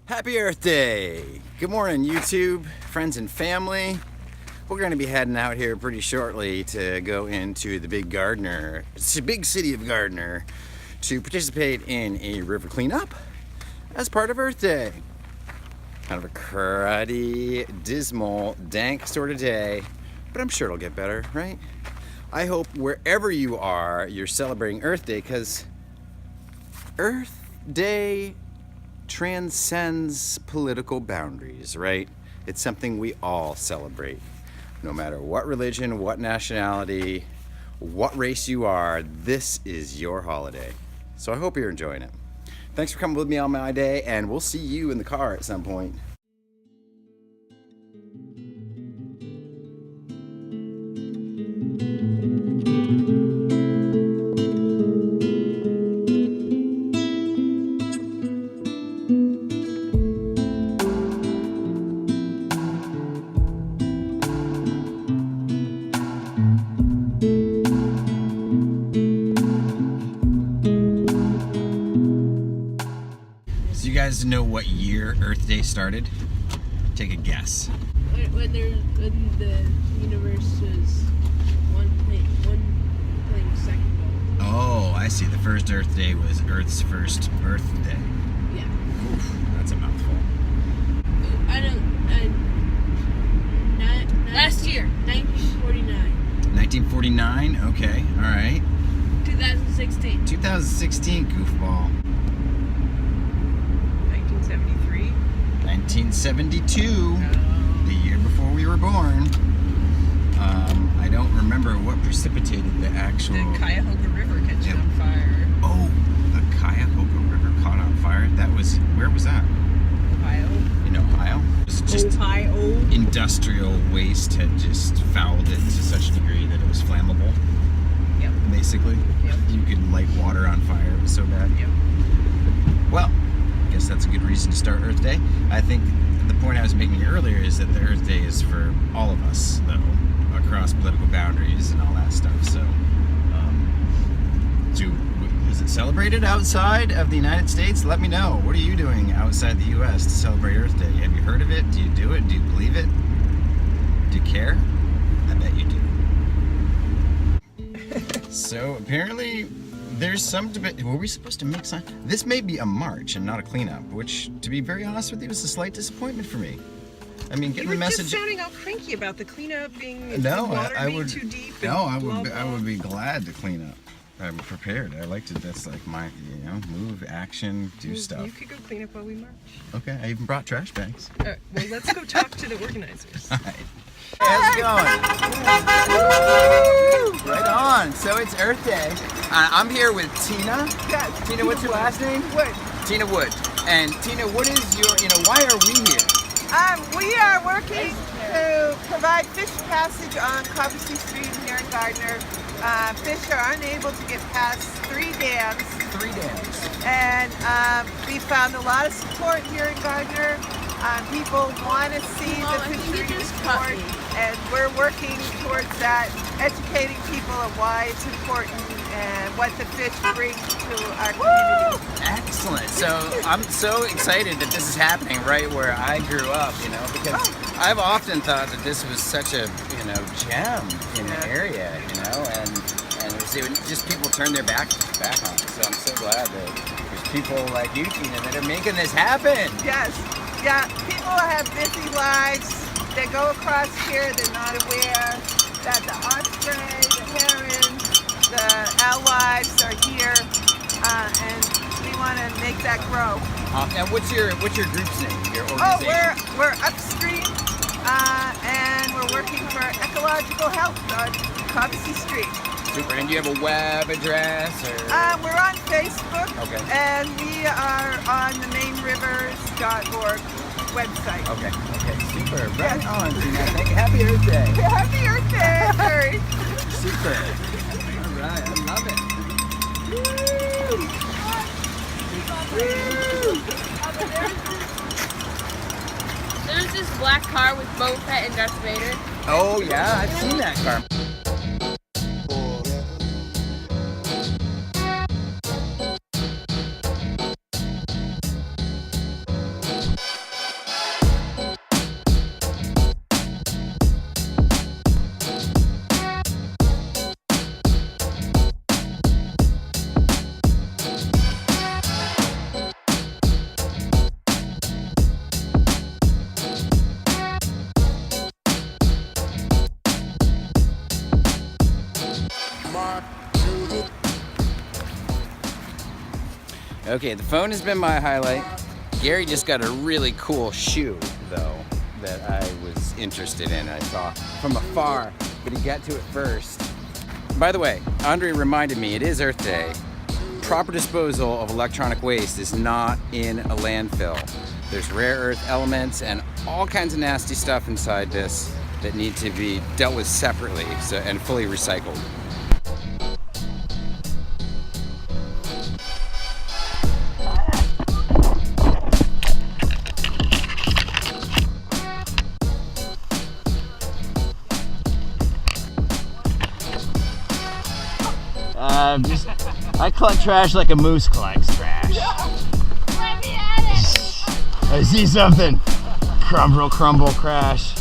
Happy Earth Day! Good morning, YouTube, friends and family. We're going to be heading out here pretty shortly to go into the big big city of Gardner to participate in a river cleanup as part of Earth Day. Kind of a cruddy, dismal, dank sort of day, but I'm sure it'll get better, right? I hope wherever you are, you're celebrating Earth Day, because Earth Day transcends political boundaries, right? It's something we all celebrate. No matter what religion, what nationality, what race you are, this is your holiday. So I hope you're enjoying it. Thanks for coming with me on my day, and we'll see you in the car at some point. You guys know what year Earth Day started? Take a guess. When the universe was one playing second. Oh, I see. The first Earth Day was Earth's first Earth Day. Yeah. Oof, that's a mouthful. Last year, 1949. 1949. Okay. All right. 2016. 2016. Goofball. 1972, the year before we were born. I don't remember what precipitated the actual... The Cuyahoga River catching on fire. Oh, the Cuyahoga River caught on fire? That was... Where was that? Ohio. In Ohio? It was just Ohio. Industrial waste had just fouled it to such a degree that it was flammable. Yep. Basically. Yep. You could light water on fire. It was so bad. Yep. Well, I guess that's a good reason to start Earth Day. I think the point I was making earlier is that the Earth Day is for all of us, though, across political boundaries and all that stuff. So, is it celebrated outside of the United States? Let me know. What are you doing outside the U.S. to celebrate Earth Day? Have you heard of it? Do you do it? Do you believe it? Do you care? I bet you do. So, apparently... there's some debate. Were we supposed to make sign? This may be a march and not a cleanup, which, to be very honest with you, is a slight disappointment for me. I mean, getting the message. You were just sounding all cranky about the cleanup being no, the water I being would. too deep. No, I would. Blah, I would be glad to clean up. I'm prepared. I like to. That's like my, move, action, do stuff. You could go clean up while we march. Okay, I even brought trash bags. All right, well, let's go talk to the organizers. All right. How's it going? Right on. So it's Earth Day. I'm here with Tina. Yes. Tina, what's your last name? Wood. Tina Wood. And Tina, what is your, why are we here? We are working to provide fish passage on Coventry Street here in Gardner. Fish are unable to get past 3 dams. 3 dams. And we found a lot of support here in Gardner. People want to see the fishery support, and we're working towards that, educating people on why it's important and what the fish bring to our community. Excellent. So I'm so excited that this is happening right where I grew up, because I've often thought that this was such a, gem in the area, and it would just people turn their back on it. So I'm so glad that there's people like you, Tina, that are making this happen. Yes. Yeah, people have busy lives. They go across here, they're not aware that the osprey, the heron, the alewives are here, and we want to make that grow. And what's your group's name? Your organization? Oh, we're Upstream, and we're working for ecological health on Coventry Street. Super. And do you have a web address? Or? We're on Facebook, okay. And we are on the mainrivers.org website. Okay, super. Right on, Tina. Happy Earth Day. Happy Earth Day, Harry. Super. All right, I love it. Woo! There's this black car with Boba Fett and Darth Vader. Oh yeah, I've seen that car. Okay, the phone has been my highlight. Gary just got a really cool shoe, though, that I was interested in. I saw from afar, but he got to it first. By the way, Andre reminded me, it is Earth Day. Proper disposal of electronic waste is not in a landfill. There's rare earth elements and all kinds of nasty stuff inside this that need to be dealt with separately and fully recycled. I collect trash like a moose collects trash. Let me at it! I see something. Crumble, crumble, crash.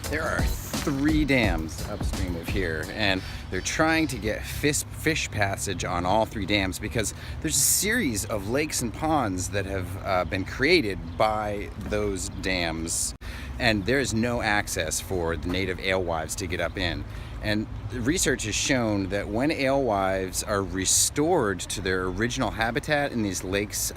There are 3 dams upstream of here, and they're trying to get fish passage on all 3 dams because there's a series of lakes and ponds that have been created by those dams, and there is no access for the native alewives to get up in. And research has shown that when alewives are restored to their original habitat in these lakes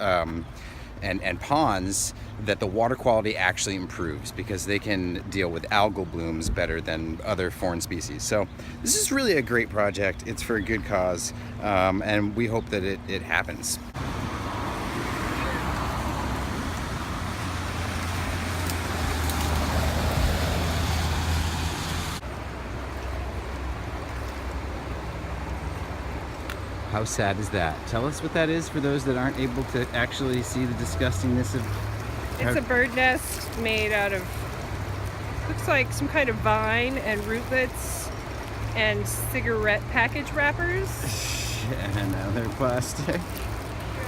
and ponds, that the water quality actually improves because they can deal with algal blooms better than other foreign species. So this is really a great project. It's for a good cause, and we hope that it happens. How sad is that? Tell us what that is for those that aren't able to actually see the disgustingness of... It's a bird nest made out of, looks like some kind of vine and rootlets and cigarette package wrappers. And other plastic.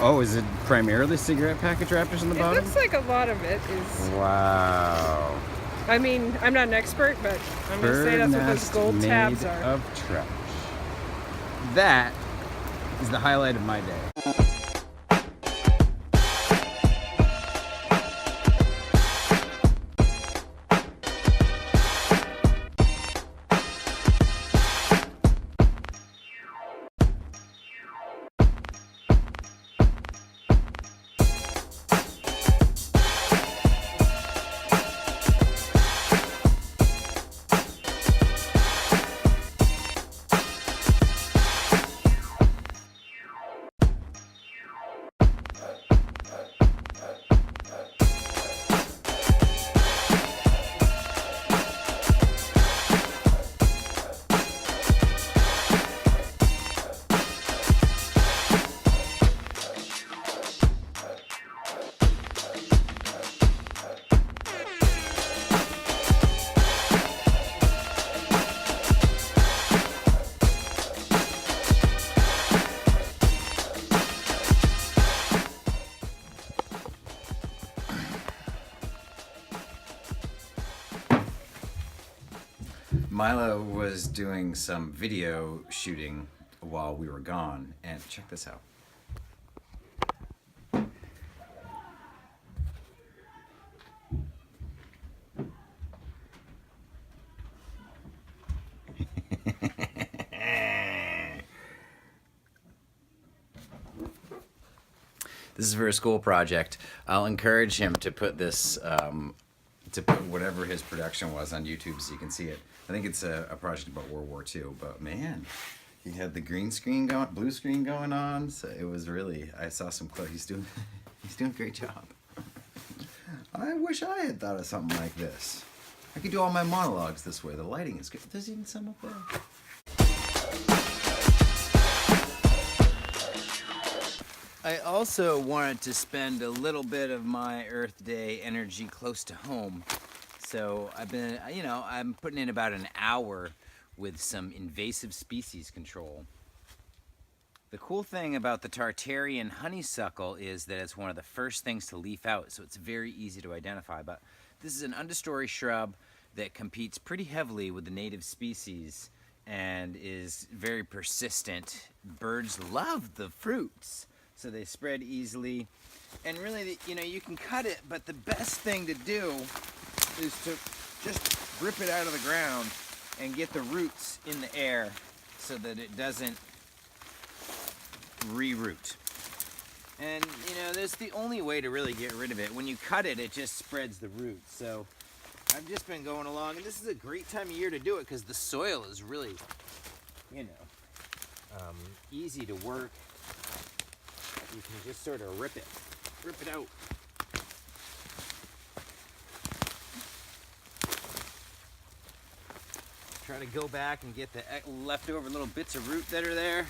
Oh, is it primarily cigarette package wrappers on the bottom? It looks like a lot of it is. Wow. I mean, I'm not an expert, but I'm going to say that's what those gold tabs are. Of trash. That is the highlight of my day. Milo was doing some video shooting while we were gone, and check this out. This is for a school project. I'll encourage him to put this, to put whatever his production was on YouTube so you can see it. I think it's a project about World War II, but man, he had the green screen going, blue screen going on, so it was really, I saw some clips. He's doing a great job. I wish I had thought of something like this. I could do all my monologues this way. The lighting is good. There's even some up there. I also wanted to spend a little bit of my Earth Day energy close to home. So I've been, I'm putting in about an hour with some invasive species control. The cool thing about the Tartarian honeysuckle is that it's one of the first things to leaf out, so it's very easy to identify. But this is an understory shrub that competes pretty heavily with the native species, and is very persistent. Birds love the fruits, so they spread easily. And really, you know, you can cut it, but the best thing to do is to just rip it out of the ground and get the roots in the air so that it doesn't re-root. And you know, that's the only way to really get rid of it. When you cut it, it just spreads the roots. So I've just been going along, and this is a great time of year to do it because the soil is really, you know, easy to work. You can just sort of rip it out. Try to go back and get the leftover little bits of root that are there.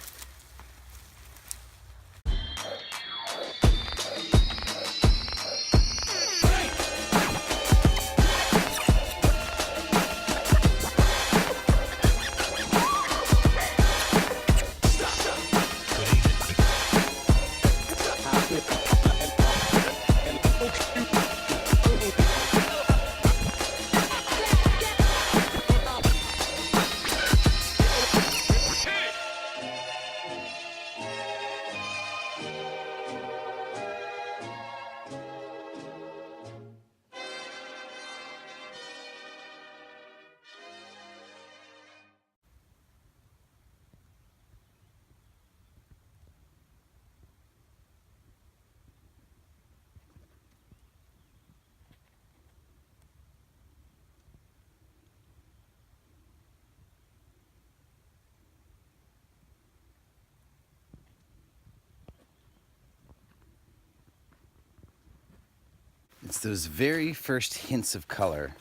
It's those very first hints of color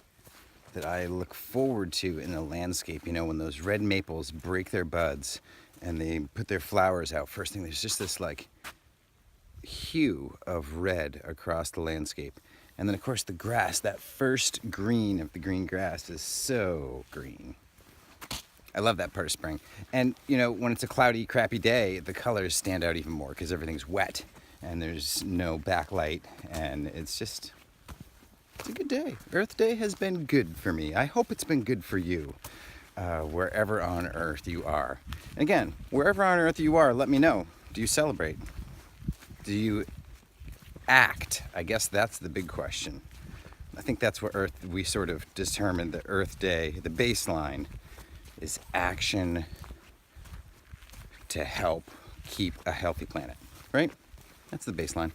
that I look forward to in the landscape. You know, when those red maples break their buds and they put their flowers out, first thing, there's just this like hue of red across the landscape. And then of course the grass, that first green of the green grass is so green. I love that part of spring. And you know, when it's a cloudy, crappy day, the colors stand out even more because everything's wet and there's no backlight, and it's a good day. Earth Day has been good for me. I hope it's been good for you, wherever on earth you are. And again, wherever on earth you are, let me know. Do you celebrate? Do you act? I guess that's the big question. I think that's what we sort of determined that Earth Day, the baseline, is action to help keep a healthy planet, right? That's the baseline.